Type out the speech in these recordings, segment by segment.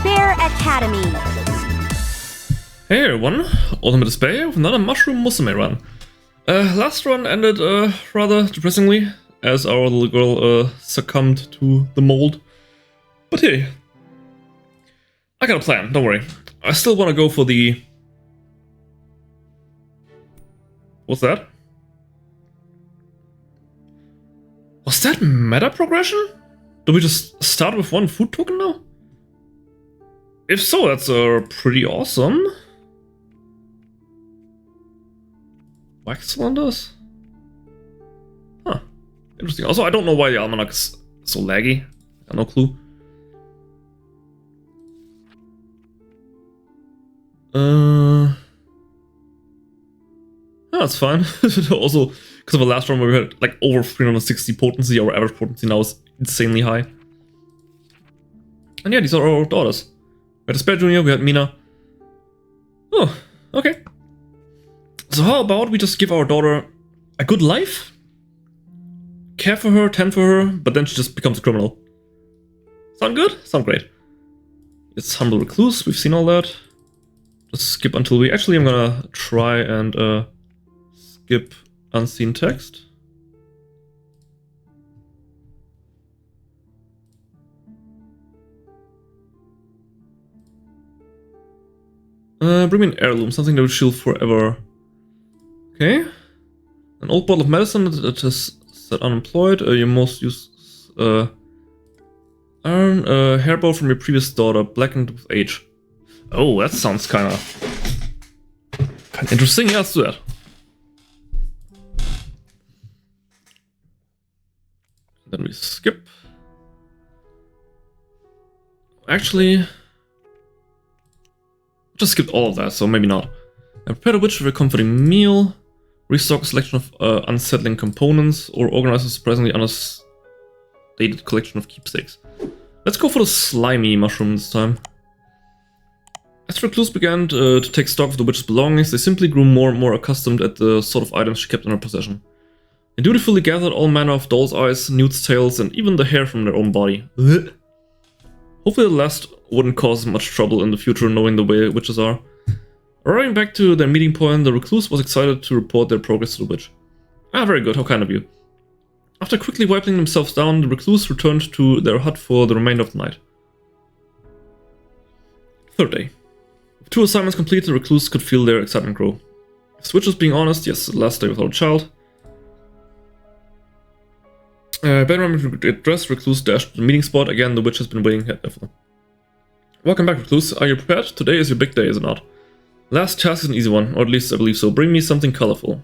Bear Academy. Hey everyone, Ultimate Despair with another Mushroom Musume run. Last run ended rather depressingly, as our little girl succumbed to the mold. But hey, I got a plan, don't worry. I still want to go for the... What's that? Was that meta progression? Do we just start with one food token now? If so, that's pretty awesome. Wax cylinders? Huh. Interesting. Also, I don't know why the almanac is so laggy. I have no clue. That's fine. Also, because of the last run where we had like over 360 potency, our average potency now is insanely high. And yeah, these are our daughters. We had Despair Jr., we had Mina. Oh, okay. So how about we just give our daughter a good life? Care for her, tend for her, but then she just becomes a criminal. Sound good? Sound great. It's Humble Recluse, we've seen all that. Just skip until we... Actually, I'm gonna try and skip Unseen Text. Bring me an heirloom, something that will shield forever. Okay. An old bottle of medicine that is set unemployed. Your most use iron. Hairball from your previous daughter, blackened with age. Oh, that sounds kind of interesting. Yeah, let's do that. Then we skip. Actually, just skipped all of that, so maybe not. Prepare the witch with a comforting meal. Restock a selection of unsettling components, or organize a surprisingly understated collection of keepsakes. Let's go for the slimy mushroom this time. As Recluse began to take stock of the witch's belongings, they simply grew more and more accustomed at the sort of items she kept in her possession. They dutifully gathered all manner of doll's eyes, newt's tails, and even the hair from their own body. Hopefully the last wouldn't cause much trouble in the future, knowing the way witches are. Arriving back to their meeting point, the Recluse was excited to report their progress to the witch. Ah, very good, how kind of you. After quickly wiping themselves down, the Recluse returned to their hut for the remainder of the night. Third day. With 2 assignments complete, the Recluse could feel their excitement grow. If the witch was being honest, yes, the last day without a child. Ben remembered to get dressed, Recluse dashed to the meeting spot. Again, the witch has been waiting here for them. Welcome back, Recluse. Are you prepared? Today is your big day, is it not? Last task is an easy one, or at least I believe so. Bring me something colorful.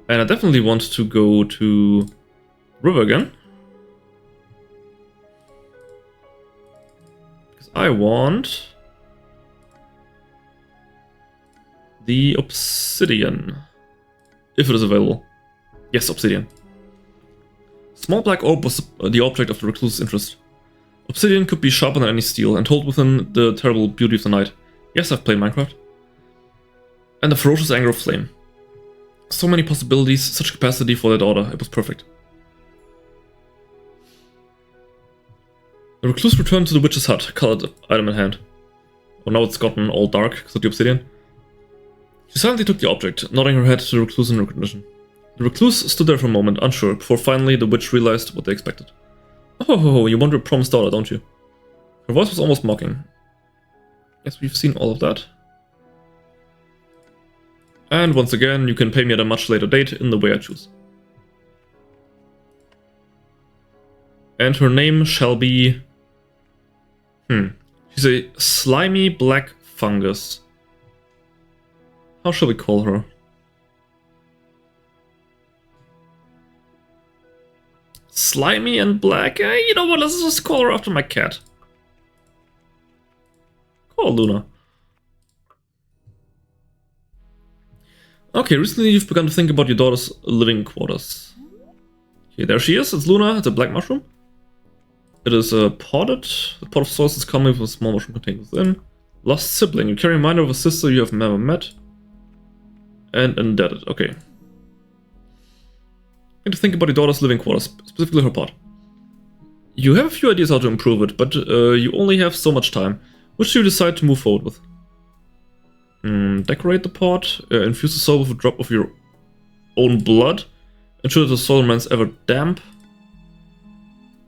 And I definitely want to go to River again. Because I want the obsidian, if it is available. Yes, obsidian. Small black orb was the object of the Recluse's interest. Obsidian could be sharper than any steel and hold within the terrible beauty of the night. Yes, I've played Minecraft. And the ferocious anger of flame. So many possibilities, such capacity for their daughter, it was perfect. The Recluse returned to the witch's hut, colored item in hand. Oh, now it's gotten all dark because of the obsidian. She silently took the object, nodding her head to the Recluse in recognition. The Recluse stood there for a moment, unsure, before finally the witch realized what they expected. Oh, you want your promised daughter, don't you? Her voice was almost mocking. Yes, we've seen all of that. And once again, you can pay me at a much later date in the way I choose. And her name shall be... She's a slimy black fungus. How shall we call her? Slimy and black? You know what, let's just call her after my cat. Call Luna. Okay, recently you've begun to think about your daughter's living quarters. Okay, there she is, it's Luna, it's a black mushroom. It is potted. The pot of sauce is commonly with a small mushroom contained within. Lost sibling, you carry a reminder of a sister you have never met. And indebted, okay. Need to think about your daughter's living quarters, specifically her pot. You have a few ideas how to improve it, but you only have so much time. Which do you decide to move forward with? Decorate the pot, infuse the soil with a drop of your own blood, ensure that the soil remains ever damp,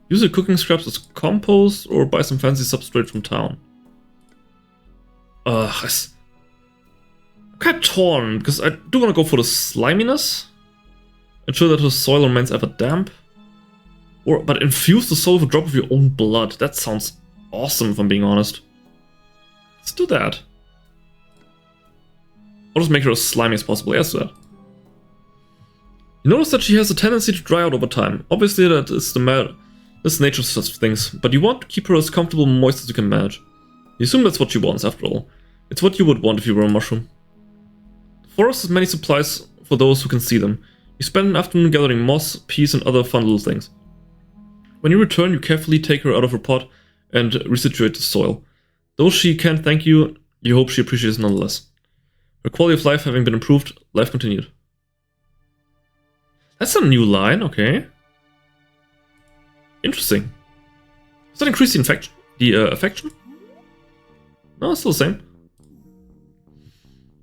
use your cooking scraps as compost, or buy some fancy substrate from town. I'm kind of torn, because I do want to go for the sliminess, ensure that the soil remains ever damp, but infuse the soil with a drop of your own blood. That sounds awesome, if I'm being honest. Let's do that. I'll just make her as slimy as possible. Yes, do that. You notice that she has a tendency to dry out over time. Obviously, that is the nature of such things, but you want to keep her as comfortable and moist as you can manage. You assume that's what she wants, after all. It's what you would want if you were a mushroom. The forest has many supplies for those who can see them. You spend an afternoon gathering moss, peas, and other fun little things. When you return, you carefully take her out of her pot and resituate the soil. Though she can't thank you, you hope she appreciates it nonetheless. Her quality of life having been improved, life continued. That's a new line, okay. Interesting. Does that increase the affection? No, it's still the same.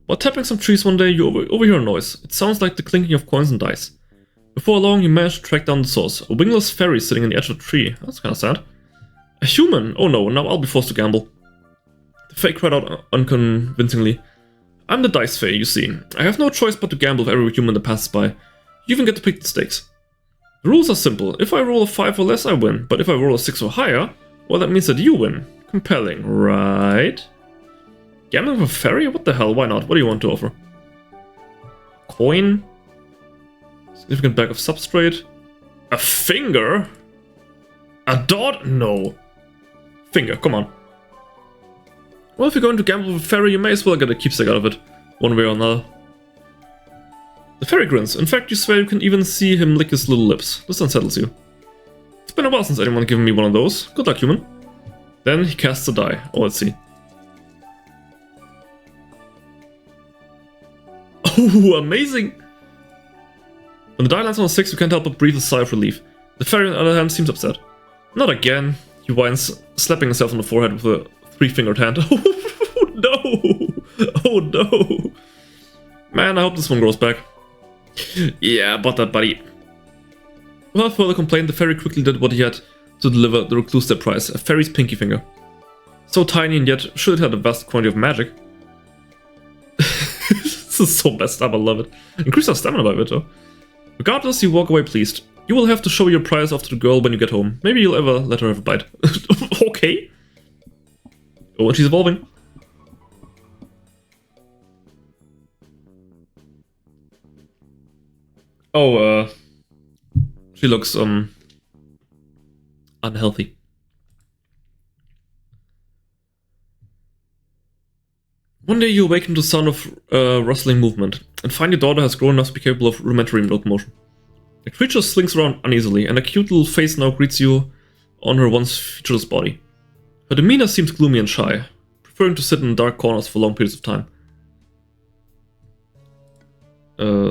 While tapping some trees one day, you overhear a noise. It sounds like the clinking of coins and dice. Before long, you manage to track down the source. A wingless fairy sitting on the edge of a tree. That's kind of sad. A human! Oh no, now I'll be forced to gamble. The fae cried out unconvincingly. I'm the dice fae, you see. I have no choice but to gamble with every human that passes by. You even get to pick the stakes. The rules are simple. If I roll a 5 or less, I win. But if I roll a 6 or higher, well, that means that you win. Compelling, right? Gambling with a fairy? What the hell? Why not? What do you want to offer? Coin? Significant bag of substrate? A finger? A dot? No. Finger, come on. Well, if you're going to gamble with a fairy, you may as well get a keepsake out of it, one way or another. The fairy grins. In fact, you swear you can even see him lick his little lips. This unsettles you. It's been a while since anyone given me one of those. Good luck, human. Then he casts a die. Oh, let's see. Oh, amazing! When the die lands on a 6, you can't help but breathe a sigh of relief. The fairy, on the other hand, seems upset. Not again, he whines, slapping himself on the forehead with a 3-fingered hand. Oh no! Oh no! Man, I hope this one grows back. Yeah, about that, buddy. Without further complaint, the fairy quickly did what he had to deliver the recluse their prize, a fairy's pinky finger. So tiny and yet sure it had a vast quantity of magic. This is so messed up, I love it. Increase our stamina by a bit though. Regardless, you walk away pleased. You will have to show your prize off to the girl when you get home. Maybe you'll ever let her have a bite. Okay. Oh, and she's evolving. Oh, she looks, unhealthy. One day you awaken to the sound of rustling movement, and find your daughter has grown enough to be capable of rudimentary locomotion. The creature slinks around uneasily, and a cute little face now greets you on her once featureless body. Her demeanor seems gloomy and shy, preferring to sit in dark corners for long periods of time.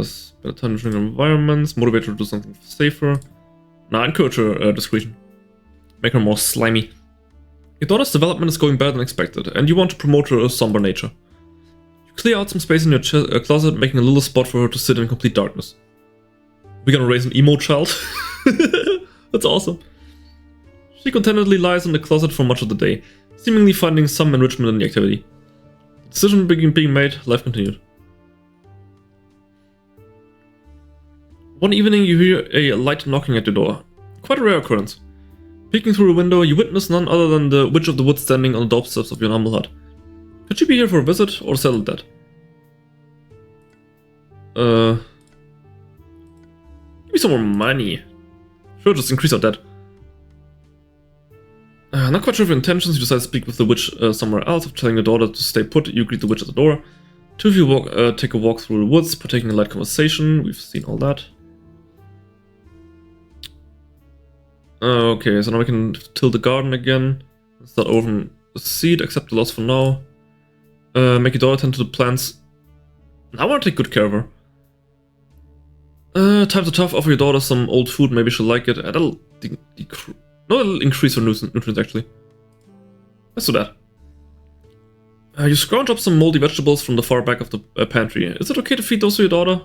Spend time in environments, motivate her to do something safer. Nah, encourage her discretion. Make her more slimy. Your daughter's development is going better than expected, and you want to promote her somber nature. You clear out some space in your closet, making a little spot for her to sit in complete darkness. We're gonna raise an emo child? That's awesome. She contentedly lies in the closet for much of the day, seemingly finding some enrichment in the activity. Decision being made, life continued. One evening you hear a light knocking at your door. Quite a rare occurrence. Peeking through a window, you witness none other than the Witch of the Woods standing on the doorsteps of your humble hut. Could she be here for a visit, or settle that? Give me some more money. Sure, just increase our debt. Not quite sure of your intentions, you decide to speak with the witch somewhere else. After telling your daughter to stay put, you greet the witch at the door. Two of you take a walk through the woods, partaking in a light conversation. We've seen all that. Okay, so now we can till the garden again. Start over the seed, accept the loss for now. Make your daughter tend to the plants. I want to take good care of her. Times are tough, offer your daughter some old food, maybe she'll like it. That'll No, it'll increase her nutrients actually. Let's do that. You scrounge up some moldy vegetables from the far back of the pantry. Is it okay to feed those to your daughter?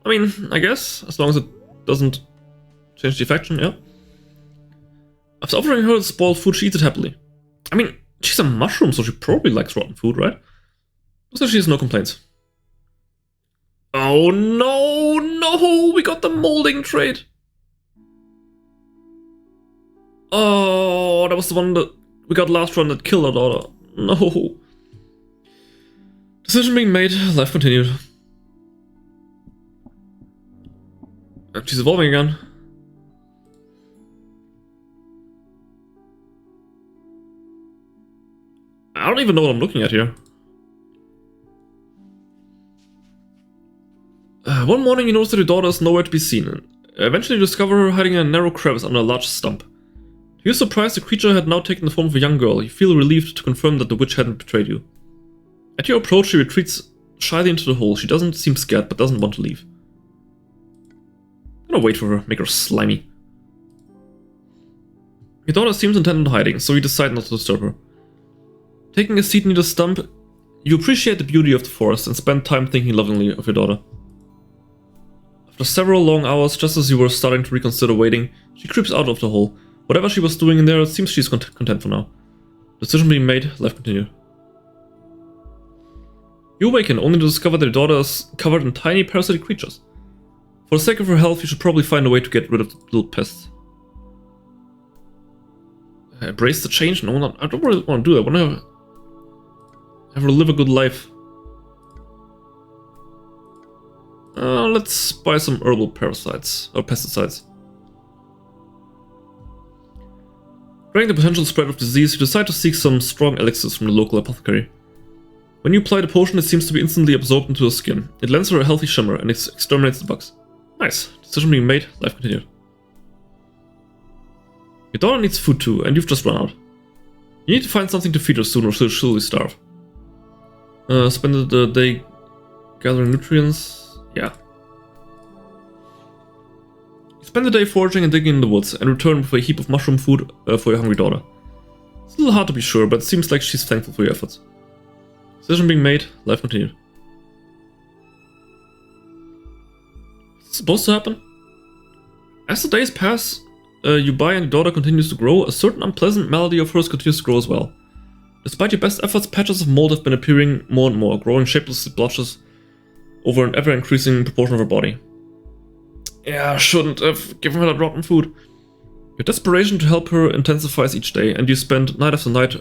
I mean, I guess, as long as it doesn't change the affection, yeah. After offering her the spoiled food, she eats it happily. I mean, she's a mushroom, so she probably likes rotten food, right? So she has no complaints. Oh no, we got the molding trait. Oh, that was the one that we got last run that killed our daughter. No. Decision being made, life continued. And she's evolving again. I don't even know what I'm looking at here. One morning you notice that your daughter is nowhere to be seen. Eventually you discover her hiding in a narrow crevice under a large stump. To your surprise, the creature had now taken the form of a young girl. You feel relieved to confirm that the witch hadn't betrayed you. At your approach, she retreats shyly into the hole. She doesn't seem scared, but doesn't want to leave. I'm gonna wait for her, make her slimy. Your daughter seems intent on hiding, so you decide not to disturb her. Taking a seat near the stump, you appreciate the beauty of the forest and spend time thinking lovingly of your daughter. After several long hours, just as you were starting to reconsider waiting, she creeps out of the hole. Whatever she was doing in there, it seems she's content for now. Decision being made, life continued. You awaken only to discover that your daughter is covered in tiny parasitic creatures. For the sake of her health, you should probably find a way to get rid of the little pests. Embrace the change? No, I don't really want to do that. I want to have her live a good life. Let's buy some herbal parasites, or pesticides. Dreading the potential spread of disease, you decide to seek some strong elixirs from the local apothecary. When you apply the potion, it seems to be instantly absorbed into the skin. It lends her a healthy shimmer and exterminates the bugs. Nice. Decision being made, life continued. Your daughter needs food too, and you've just run out. You need to find something to feed her soon or she'll starve. Spend the day gathering nutrients. Yeah. You spend the day foraging and digging in the woods, and return with a heap of mushroom food for your hungry daughter. It's a little hard to be sure, but it seems like she's thankful for your efforts. Decision being made, life continued. What's supposed to happen? As the days pass, you buy and your daughter continues to grow, a certain unpleasant malady of hers continues to grow as well. Despite your best efforts, patches of mold have been appearing more and more, growing shapeless blotches over an ever-increasing proportion of her body. Yeah, I shouldn't have given her that rotten food. Your desperation to help her intensifies each day, and you spend night after night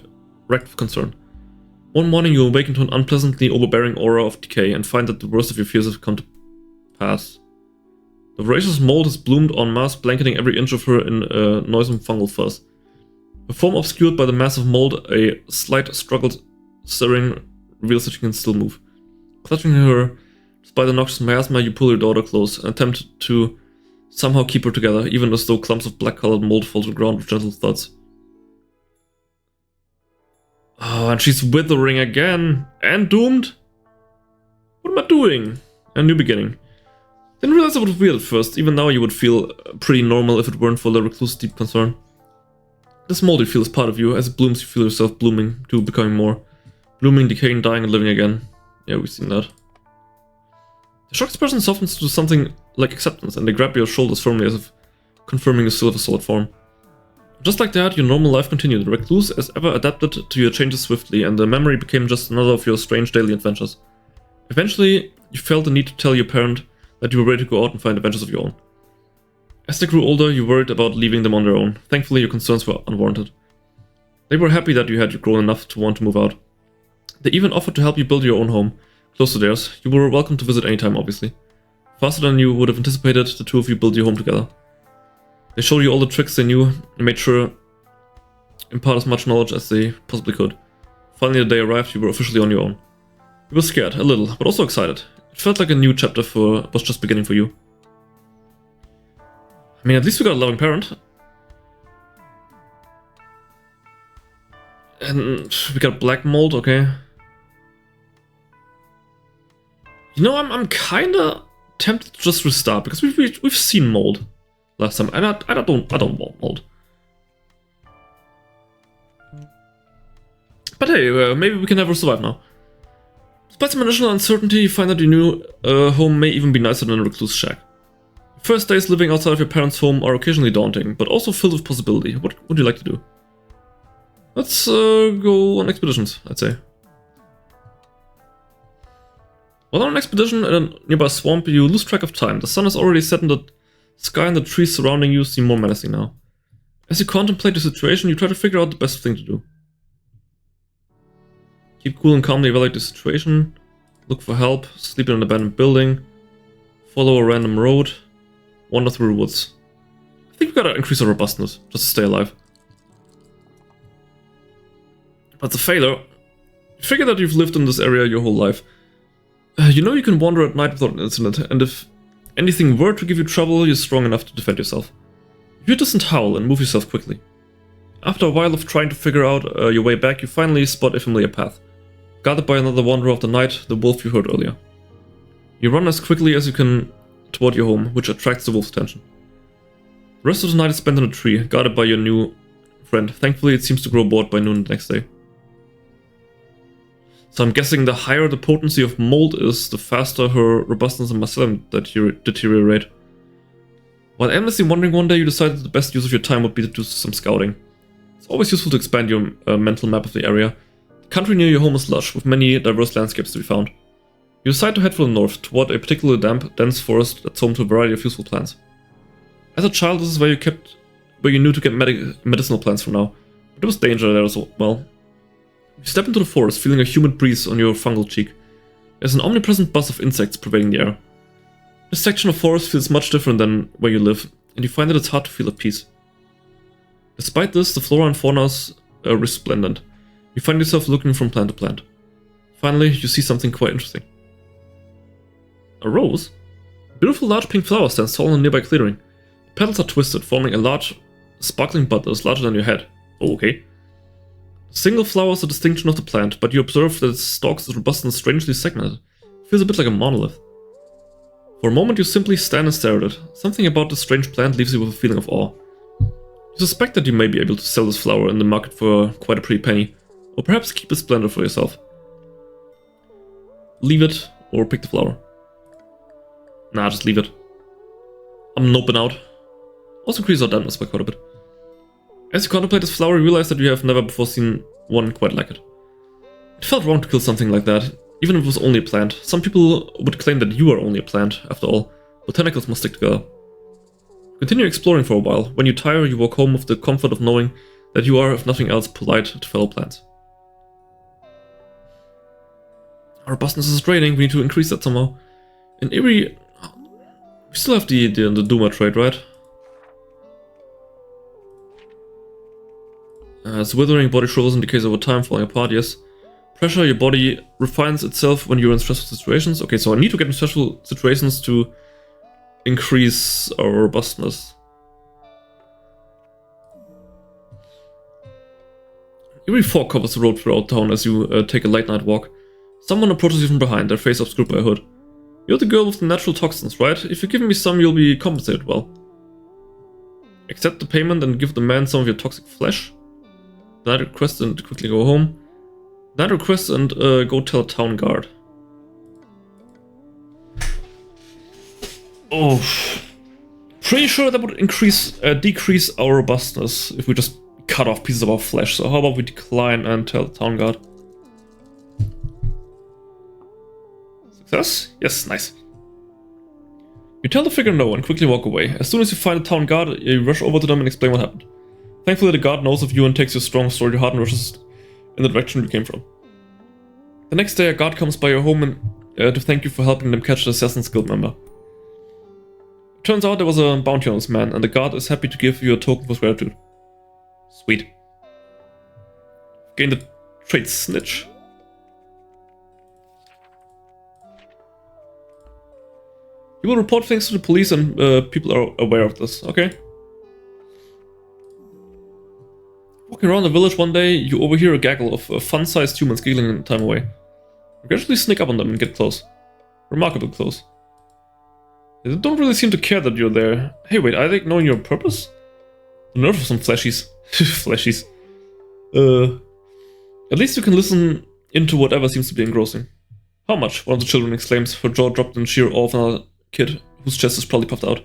racked with concern. One morning you awaken to an unpleasantly overbearing aura of decay and find that the worst of your fears have come to pass. The voracious mold has bloomed en masse, blanketing every inch of her in a noisome fungal fuzz. Her form obscured by the mass of mold, a slight struggled stirring reveals that she can still move. Clutching her, despite the noxious miasma, you pull your daughter close and attempt to somehow keep her together, even as though clumps of black-colored mold fall to the ground with gentle thuds. Oh, and she's withering again! And doomed? What am I doing? A new beginning. Didn't realize it would be weird at first. Even now you would feel pretty normal if it weren't for the recluse deep concern. This mold you feel is part of you. As it blooms, you feel yourself blooming to becoming more. Blooming, decaying, dying, and living again. Yeah, we've seen that. The shocked person softens to something like acceptance, and they grab your shoulders firmly as if confirming you still have a solid form. Just like that, your normal life continued. The recluse as ever adapted to your changes swiftly, and the memory became just another of your strange daily adventures. Eventually, you felt the need to tell your parent that you were ready to go out and find adventures of your own. As they grew older, you worried about leaving them on their own. Thankfully, your concerns were unwarranted. They were happy that you had grown enough to want to move out. They even offered to help you build your own home, close to theirs. You were welcome to visit anytime, obviously. Faster than you would have anticipated, the two of you built your home together. They showed you all the tricks they knew and made sure to impart as much knowledge as they possibly could. Finally, the day arrived, you were officially on your own. You were scared, a little, but also excited. It felt like a new chapter was just beginning for you. I mean, at least we got a loving parent. And we got black mold, okay. You know, I'm kinda tempted to just restart because we've seen mold last time, and I don't want mold. hey, maybe we can never survive now. Despite some initial uncertainty, you find that your new home may even be nicer than a recluse shack. Your first days living outside of your parents' home are occasionally daunting, but also filled with possibility. What would you like to do? Let's go on expeditions, I'd say. While on an expedition in a nearby swamp, you lose track of time. The sun is already set and the sky and the trees surrounding you seem more menacing now. As you contemplate the situation, you try to figure out the best thing to do. Keep cool and calmly evaluate the situation, look for help, sleep in an abandoned building, follow a random road, wander through the woods. I think we gotta increase our robustness, just to stay alive. But it's a failure. You figure that you've lived in this area your whole life. You know you can wander at night without an incident, and if anything were to give you trouble, you're strong enough to defend yourself. You hear a distant howl and move yourself quickly. After a while of trying to figure out your way back, you finally spot a familiar path. Guarded by another wanderer of the night, the wolf you heard earlier. You run as quickly as you can toward your home, which attracts the wolf's attention. The rest of the night is spent in a tree, guarded by your new friend. Thankfully, it seems to grow bored by noon the next day. So I'm guessing the higher the potency of mold is, the faster her robustness and mycelium deteriorate. While aimlessly wandering one day, you decided that the best use of your time would be to do some scouting. It's always useful to expand your mental map of the area. The country near your home is lush, with many diverse landscapes to be found. You decide to head for the north, toward a particularly damp, dense forest that's home to a variety of useful plants. As a child, this is where you knew to get medicinal plants from now, but there was danger there as well. You step into the forest, feeling a humid breeze on your fungal cheek. There's an omnipresent buzz of insects pervading the air. This section of forest feels much different than where you live, and you find that it's hard to feel at peace. Despite this, the flora and fauna is resplendent. You find yourself looking from plant to plant. Finally, you see something quite interesting. A rose? A beautiful large pink flower stands tall in a nearby clearing. The petals are twisted, forming a large, sparkling bud that is larger than your head. Oh, okay. The single flower is a distinction of the plant, but you observe that its stalk is robust and strangely segmented. It feels a bit like a monolith. For a moment, you simply stand and stare at it. Something about this strange plant leaves you with a feeling of awe. You suspect that you may be able to sell this flower in the market for quite a pretty penny, or perhaps keep its splendor for yourself. Leave it, or pick the flower. Nah, just leave it. I'm noping out. Also increase our dampness by quite a bit. As you contemplate this flower, you realize that you have never before seen one quite like it. It felt wrong to kill something like that, even if it was only a plant. Some people would claim that you are only a plant, after all. Botanicals must stick together. Continue exploring for a while. When you tire, you walk home with the comfort of knowing that you are, if nothing else, polite to fellow plants. Our robustness is draining, we need to increase that somehow. In Erie, we still have the Duma trait, right? Its withering body shrivels in decays over time, falling apart, yes. Pressure, your body refines itself when you're in stressful situations. Okay, so I need to get in stressful situations to increase our robustness. Eerie fog covers the road throughout town as you take a light night walk. Someone approaches you from behind, their face obscured by a hood. You're the girl with the natural toxins, right? If you give me some, you'll be compensated well. Accept the payment and give the man some of your toxic flesh. Deny the request and quickly go home. Deny the request and go tell a town guard. Oh, pretty sure that would decrease our robustness if we just cut off pieces of our flesh. So how about we decline and tell the town guard? Success? Yes, nice. You tell the figure no and quickly walk away. As soon as you find the town guard, you rush over to them and explain what happened. Thankfully, the guard knows of you and takes your strong story to heart and rushes in the direction you came from. The next day, a guard comes by your home and to thank you for helping them catch the Assassin's Guild member. It turns out there was a bounty on this man, and the guard is happy to give you a token of gratitude. Sweet. Gain the trait Snitch. You will report things to the police and people are aware of this, okay? Walking around the village one day, you overhear a gaggle of fun-sized humans giggling time away. You gradually sneak up on them and get close. Remarkably close. They don't really seem to care that you're there. Hey, wait, are they knowing your purpose? The nerve of some fleshies. Fleshies. At least you can listen into whatever seems to be engrossing. How much? One of the children exclaims, her jaw dropped in sheer awe of another kid, whose chest is probably puffed out.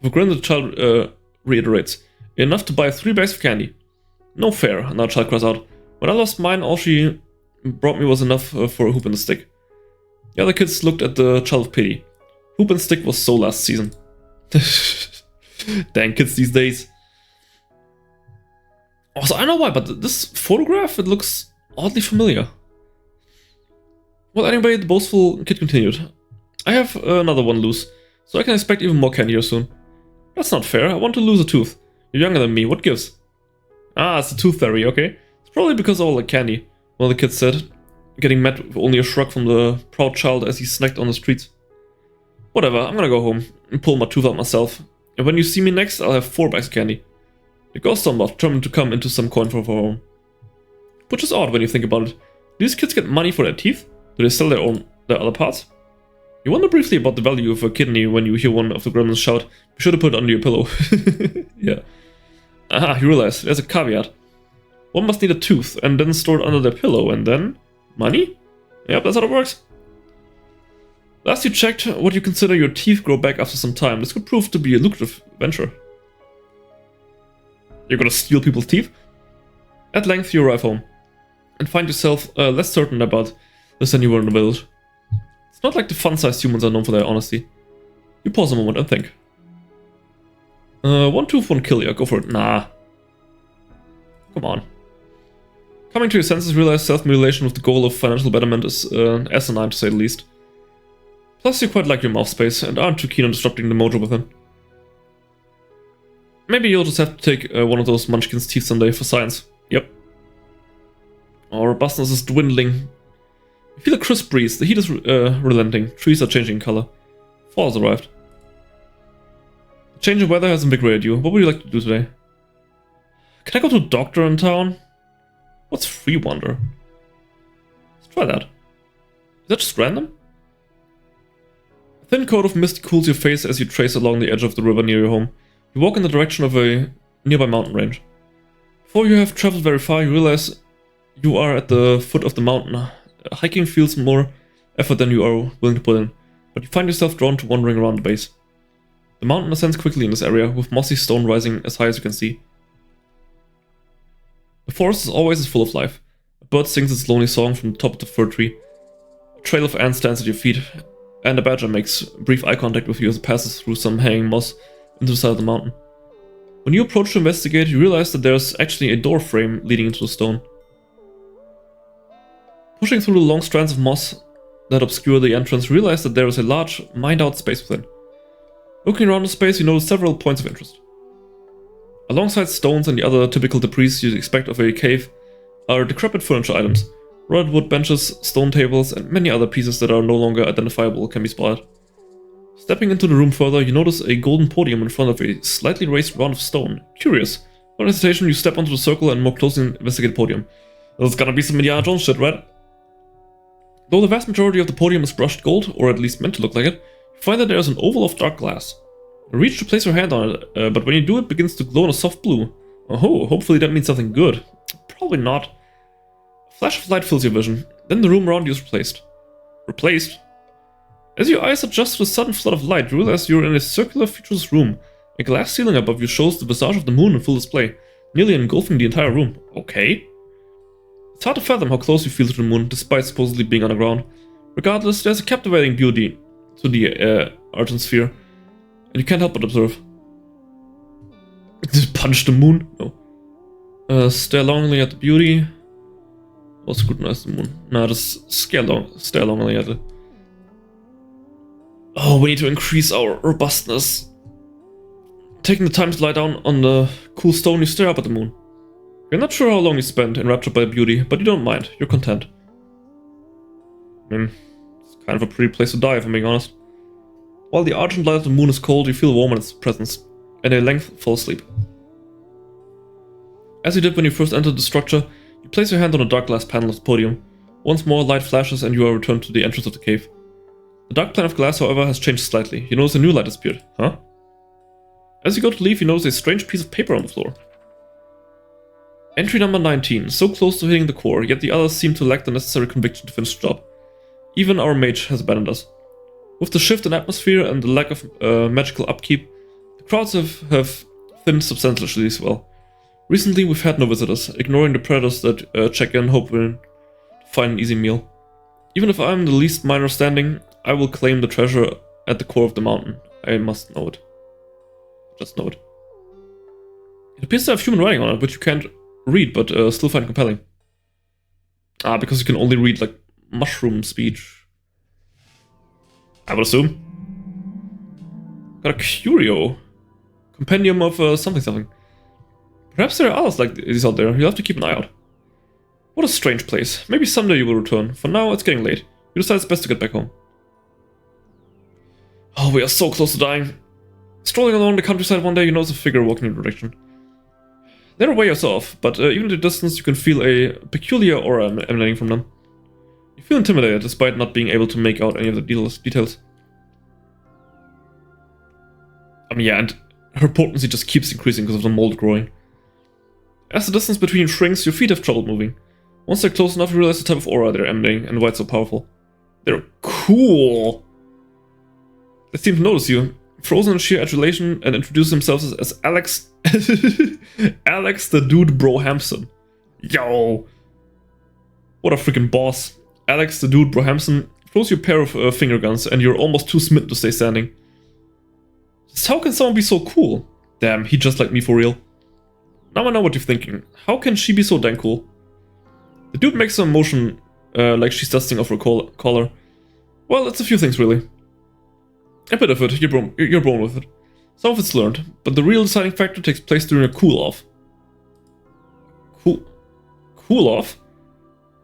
With a grin, the child reiterates, enough to buy 3 bags of candy. No fair, another child cries out. When I lost mine, all she brought me was enough for a hoop and a stick. The other kids looked at the child with pity. Hoop and stick was so last season. Dang kids these days. Also, I don't know why, but this photograph, it looks oddly familiar. Well, anyway, the boastful kid continued. I have another one loose, so I can expect even more candy here soon. That's not fair, I want to lose a tooth. You're younger than me, what gives? Ah, it's the tooth theory, okay. It's probably because of all the candy, one of the kids said, getting met with only a shrug from the proud child as he snacked on the streets. Whatever, I'm gonna go home and pull my tooth out myself. And when you see me next, I'll have 4 bags of candy. The ghost somewhat determined to come into some coin for her home. Which is odd when you think about it. Do these kids get money for their teeth? Do they sell their other parts? You wonder briefly about the value of a kidney when you hear one of the gremlins shout, be sure to put it under your pillow. Yeah. Aha, you realize, there's a caveat. One must need a tooth and then store it under their pillow and then... money? Yep, that's how it works. Last you checked, what you consider your teeth grow back after some time. This could prove to be a lucrative venture. You're gonna steal people's teeth? At length you arrive home, and find yourself less certain about this than you were in the village. It's not like the fun-sized humans are known for their honesty. You pause a moment and think. One tooth won't kill you, go for it. Nah. Come on. Coming to your senses, realize self-mutilation with the goal of financial betterment is asinine to say the least. Plus you quite like your mouth space and aren't too keen on disrupting the mojo within. Maybe you'll just have to take one of those munchkin's teeth someday for science. Yep. Our robustness is dwindling. You feel a crisp breeze, the heat is relenting, trees are changing color. Fall has arrived. The change in weather has invigorated you. What would you like to do today? Can I go to a doctor in town? What's free wonder? Let's try that. Is that just random? A thin coat of mist cools your face as you trace along the edge of the river near your home. You walk in the direction of a nearby mountain range. Before you have traveled very far, you realize you are at the foot of the mountain. Hiking feels more effort than you are willing to put in, but you find yourself drawn to wandering around the base. The mountain ascends quickly in this area, with mossy stone rising as high as you can see. The forest is always as full of life. A bird sings its lonely song from the top of the fir tree. A trail of ants stands at your feet, and a badger makes brief eye contact with you as it passes through some hanging moss into the side of the mountain. When you approach to investigate, you realize that there's actually a door frame leading into the stone. Pushing through the long strands of moss that obscure the entrance, you realize that there is a large, mined-out space within. Looking around the space, you notice several points of interest. Alongside stones and the other typical debris you'd expect of a cave are decrepit furniture items. Rotted wood benches, stone tables, and many other pieces that are no longer identifiable can be spotted. Stepping into the room further, you notice a golden podium in front of a slightly raised round of stone. Curious. Without hesitation, you step onto the circle and more closely investigate the podium. This is gonna be some Indiana Jones shit, right? Though the vast majority of the podium is brushed gold, or at least meant to look like it, you find that there is an oval of dark glass. You reach to place your hand on it, but when you do, it begins to glow in a soft blue. Oh, hopefully that means something good. Probably not. A flash of light fills your vision, then the room around you is replaced. Replaced? As your eyes adjust to the sudden flood of light, you realize you're in a circular, featureless room. A glass ceiling above you shows the visage of the moon in full display, nearly engulfing the entire room. Okay. It's hard to fathom how close you feel to the moon, despite supposedly being underground. Regardless, there's a captivating beauty to the Argent sphere, and you can't help but observe. Just punch the moon? No. Stare longingly at the beauty. Or scrutinize the moon. Nah, just stare longingly at it. Oh, we need to increase our robustness. Taking the time to lie down on the cool stone, you stare up at the moon. You're not sure how long you spent enraptured by the beauty, but you don't mind. You're content. I mean, it's kind of a pretty place to die, if I'm being honest. While the argent light of the moon is cold, you feel warm in its presence, and at length fall asleep. As you did when you first entered the structure, you place your hand on a dark glass panel of the podium. Once more, light flashes and you are returned to the entrance of the cave. The dark plane of glass, however, has changed slightly. You notice a new light has appeared. Huh? As you go to leave, you notice a strange piece of paper on the floor. Entry number 19. So close to hitting the core, yet the others seem to lack the necessary conviction to finish the job. Even our mage has abandoned us. With the shift in atmosphere and the lack of magical upkeep, the crowds have thinned substantially as well. Recently we've had no visitors, ignoring the predators that check in hoping to find an easy meal. Even if I'm the least minor standing, I will claim the treasure at the core of the mountain. I must know it. Just know it. It appears to have human writing on it, which you can't read, but still find compelling. Ah, because you can only read, like, mushroom speech. I would assume. Got a curio. Compendium of something. Perhaps there are others like these out there. You'll have to keep an eye out. What a strange place. Maybe someday you will return. For now, it's getting late. You decide it's best to get back home. Oh, we are so close to dying. Strolling along the countryside one day, you notice a figure walking in your direction. They're a ways off, but even in the distance you can feel a peculiar aura emanating from them. You feel intimidated despite not being able to make out any of the details. I mean, yeah, and her potency just keeps increasing because of the mold growing. As the distance between you shrinks, your feet have trouble moving. Once they're close enough, you realize the type of aura they're emanating and why it's so powerful. They're cool! They seem to notice you, frozen in sheer adulation, and introduce themselves as Alex... Alex the Dude Bro Hampson. Yo! What a freaking boss. Alex the Dude Bro Hampson throws you a pair of finger guns and you're almost too smitten to stay standing. Just how can someone be so cool? Damn, he just like me for real. Now I know what you're thinking. How can she be so dang cool? The dude makes some motion like she's dusting off her collar. Well, it's a few things really. A bit of it, you're born with it. Some of it's learned, but the real deciding factor takes place during a cool-off. Cool-off?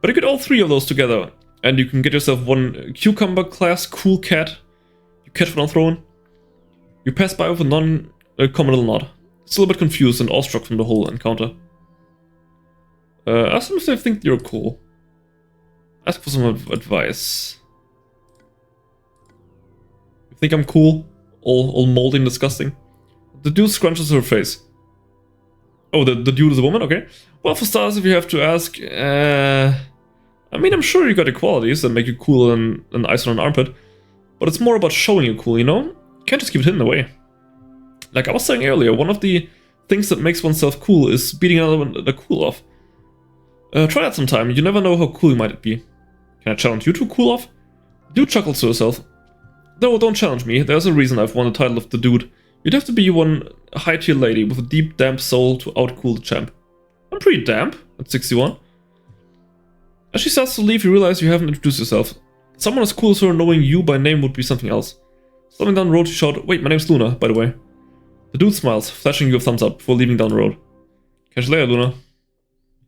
But you get all three of those together, and you can get yourself one cucumber-class cool cat you catch when thrown. You pass by with a non-common little nod. Still a bit confused and awestruck from the whole encounter. Ask them if they think you're cool. Ask for some advice. You think I'm cool? All moldy and disgusting? The dude scrunches her face. Oh, the dude is a woman? Okay. Well, for starters, if you have to ask, I mean, I'm sure you got the qualities that make you cooler than an ice on an armpit, but it's more about showing you cool, you know? You can't just keep it hidden away. Like I was saying earlier, one of the things that makes oneself cool is beating another one the cool off. Try that sometime, you never know how cool you might be. Can I challenge you to cool off? The dude chuckles to herself. No, don't challenge me, there's a reason I've won the title of the dude. You'd have to be one high-tier lady with a deep, damp soul to outcool the champ. I'm pretty damp at 61. As she starts to leave, you realize you haven't introduced yourself. Someone as cool as her knowing you by name would be something else. Slowing down the road, you shout, "Wait, my name's Luna, by the way." The dude smiles, flashing you a thumbs up before leaving down the road. Catch you later, Luna.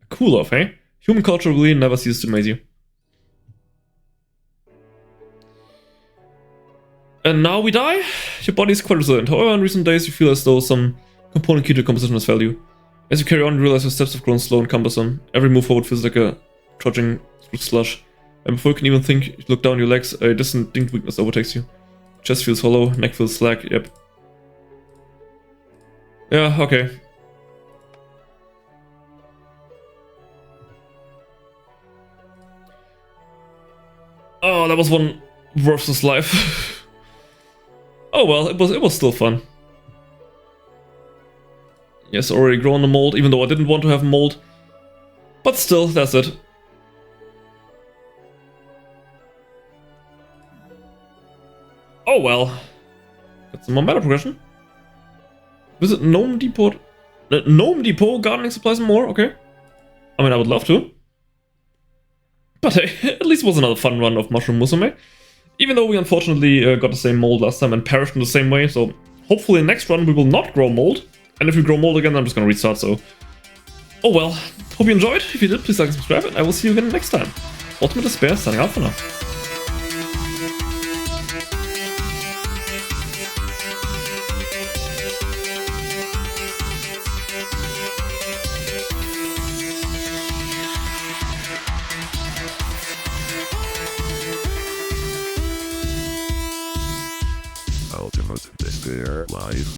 A cool off, eh? Human culture really never ceases to amaze you. And now we die? Your body is quite resilient. However, in recent days you feel as though some component key to composition has failed you. As you carry on, you realize your steps have grown slow and cumbersome. Every move forward feels like a trudging through slush. And before you can even think, you look down your legs, a distinct weakness overtakes you. Chest feels hollow, neck feels slack, yep. Yeah, okay. Oh, that was one worthless life. Oh well, it was still fun. Yes, already grown the mold, even though I didn't want to have mold. But still, that's it. Oh well. Got some more meta progression. Visit Gnome Depot. Gnome Depot, gardening supplies and more, okay. I mean, I would love to. But hey, at least it was another fun run of Mushroom Musume. Even though we unfortunately got the same mold last time and perished in the same way, so hopefully next run we will not grow mold. And if we grow mold again, I'm just gonna restart, so... Oh well, hope you enjoyed. If you did, please like and subscribe, and I will see you again next time. Ultimate Despair, signing out for now. Ultimate Despair Live.